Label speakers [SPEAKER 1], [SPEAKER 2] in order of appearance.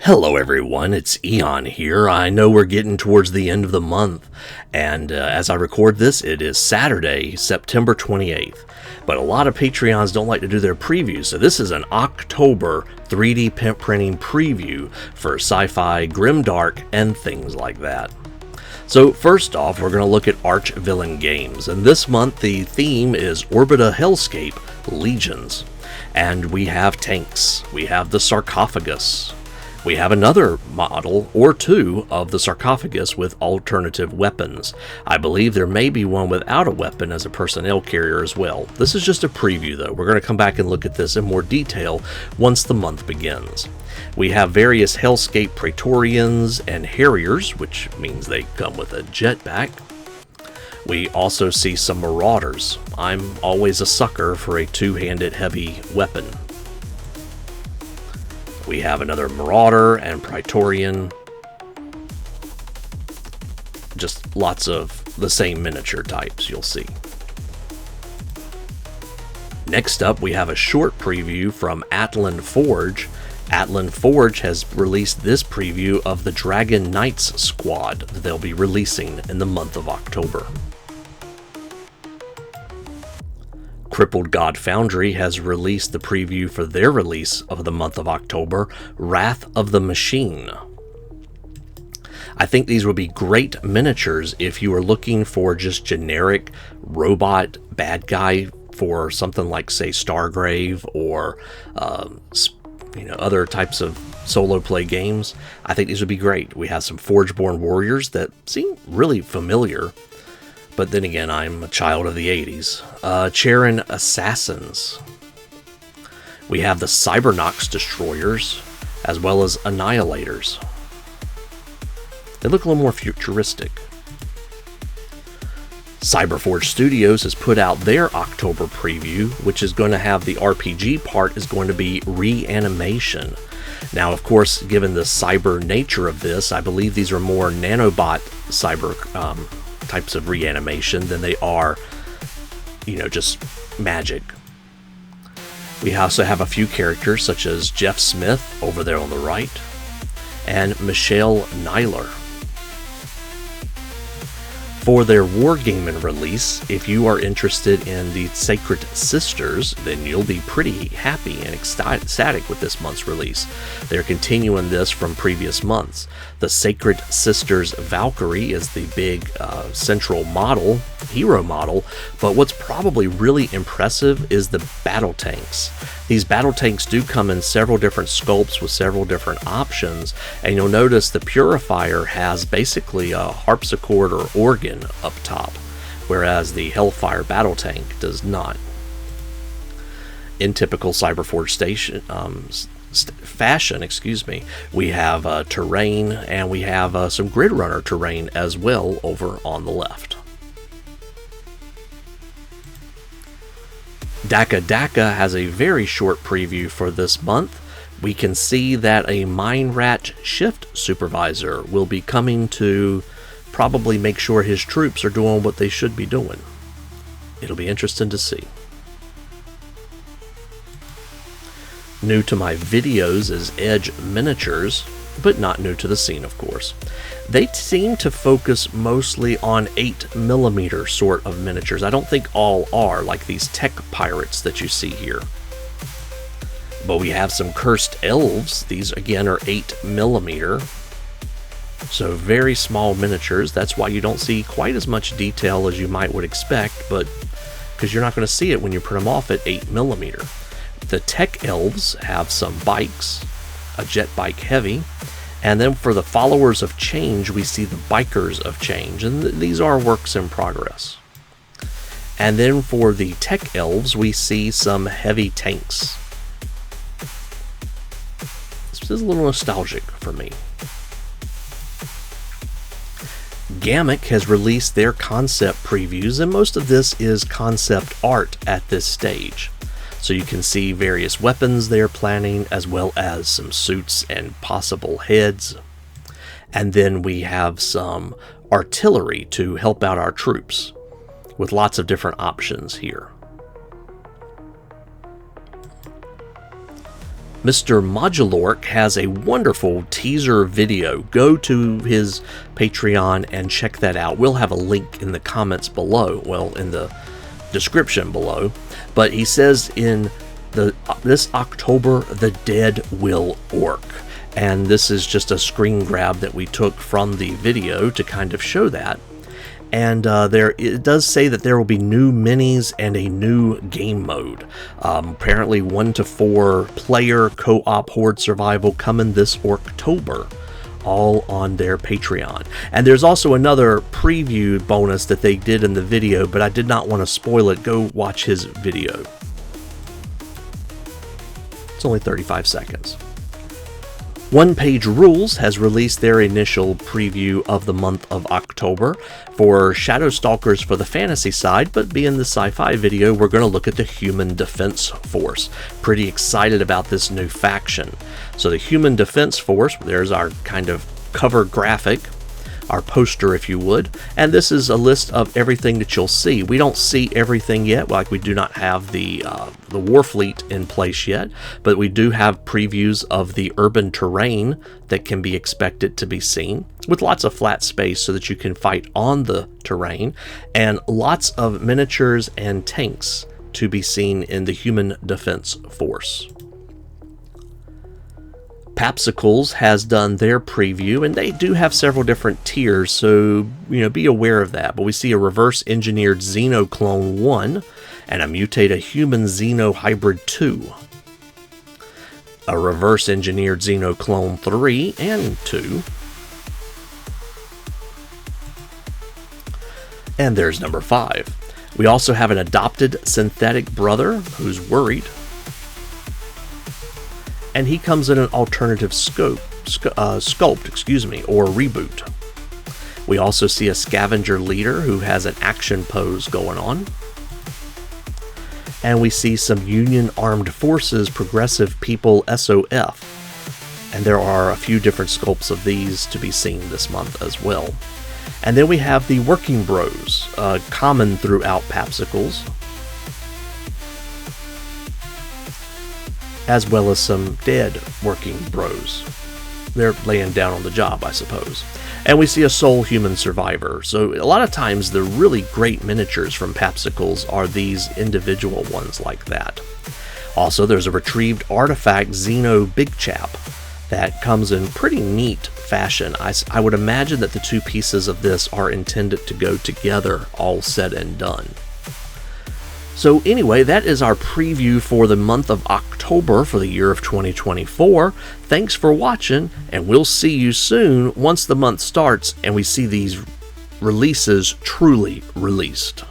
[SPEAKER 1] Hello everyone, it's Eon here. I know we're getting towards the end of the month, and as I record this, it is Saturday, September 28th. But a lot of Patreons don't like to do their previews, so this is an October 3D print printing preview for Sci-Fi, Grimdark, and things like that. So first off, we're going to look at Archvillain Games, and this month the theme is Orbita Hellscape Legions. And we have tanks, we have the sarcophagus. We have another model or two of the sarcophagus with alternative weapons. I believe there may be one without a weapon as a personnel carrier as well. This is just a preview though. We're going to come back and look at this in more detail once the month begins. We have various Hellscape Praetorians and Harriers, which means they come with a jetpack. We also see some Marauders. I'm always a sucker for a two-handed heavy weapon. We have another Marauder and Praetorian. Just lots of the same miniature types, you'll see. Next up, we have a short preview from Atlan Forge. Atlan Forge has released this preview of the Dragon Knights squad that they'll be releasing in the month of October. Crippled God Foundry has released the preview for their release of the month of October, Wrath of the Machine. I think these would be great miniatures if you are looking for just generic robot bad guy for something like, say, Stargrave or other types of solo play games. I think these would be great. We have some Forgeborn warriors that seem really familiar. But then again, I'm a child of the 80s. Charon Assassins. We have the Cybernox Destroyers, as well as Annihilators. They look a little more futuristic. Cyberforge Studios has put out their October preview, which is going to have the RPG part is going to be reanimation. Now, of course, given the cyber nature of this, I believe these are more nanobot cyber types of reanimation than they are, just magic. We also have a few characters such as Jeff Smith over there on the right and Michelle Nyler. For their Wargaming release, if you are interested in the Sacred Sisters, then you'll be pretty happy and ecstatic with this month's release. They're continuing this from previous months. The Sacred Sisters Valkyrie is the big central model, hero model, but what's probably really impressive is the battle tanks. These battle tanks do come in several different sculpts with several different options, and you'll notice the Purifier has basically a harpsichord or organ up top, whereas the Hellfire battle tank does not. In typical Cyberforge fashion, we have terrain, and we have some Grid Runner terrain as well over on the left. Dakka Dakka has a very short preview for this month. We can see that a Mine Rat Shift Supervisor will be coming to probably make sure his troops are doing what they should be doing. It'll be interesting to see. New to my videos is Edge Miniatures, but not new to the scene, of course. They seem to focus mostly on 8mm sort of miniatures. I don't think all are, like these tech pirates that you see here. But we have some Cursed Elves. These, again, are 8mm. So very small miniatures. That's why you don't see quite as much detail as you would expect, but because you're not going to see it when you print them off at 8mm. The Tech Elves have some bikes, a jet bike heavy, and then for the Followers of Change, we see the Bikers of Change, and these are works in progress. And then for the Tech Elves, we see some heavy tanks. This is a little nostalgic for me. Ghamak has released their concept previews, and most of this is concept art at this stage. So you can see various weapons they're planning, as well as some suits and possible heads. And then we have some artillery to help out our troops, with lots of different options here. Mr. Modulork has a wonderful teaser video. Go to his Patreon and check that out. We'll have a link in the comments below, well, in the description below. But he says in this October, the dead will orc. And this is just a screen grab that we took from the video to kind of show that. And it does say that there will be new minis and a new game mode. Apparently 1 to 4 player co-op horde survival coming this October, all on their Patreon. And there's also another preview bonus that they did in the video, but I did not want to spoil it. Go watch his video. It's only 35 seconds. One Page Rules has released their initial preview of the month of October for Shadow Stalkers for the fantasy side, but being the sci-fi video, we're going to look at the Human Defense Force. Pretty excited about this new faction. So the Human Defense Force, there's our kind of cover graphic, our poster if you would, and this is a list of everything that you'll see. We don't see everything yet, like we do not have the Warfleet in place yet, but we do have previews of the urban terrain that can be expected to be seen, with lots of flat space so that you can fight on the terrain, and lots of miniatures and tanks to be seen in the Human Defense Force. Papsikels has done their preview, and they do have several different tiers, so be aware of that. But we see a reverse engineered Xeno Clone 1 and a Mutate a Human Xeno Hybrid 2. A reverse engineered Xeno Clone 3 and 2. And there's number 5. We also have an adopted synthetic brother who's worried. And he comes in an alternative sculpt, or reboot. We also see a scavenger leader who has an action pose going on. And we see some Union Armed Forces Progressive People SOF. And there are a few different sculpts of these to be seen this month as well. And then we have the Working Bros, common throughout Papsikels, as well as some dead Working Bros. They're laying down on the job, I suppose. And we see a Soul Human Survivor. So a lot of times the really great miniatures from Papsikels are these individual ones like that. Also, there's a retrieved artifact Xeno Big Chap that comes in pretty neat fashion. I would imagine that the two pieces of this are intended to go together, all said and done. So anyway, that is our preview for the month of October for the year of 2024. Thanks for watching, and we'll see you soon once the month starts and we see these releases truly released.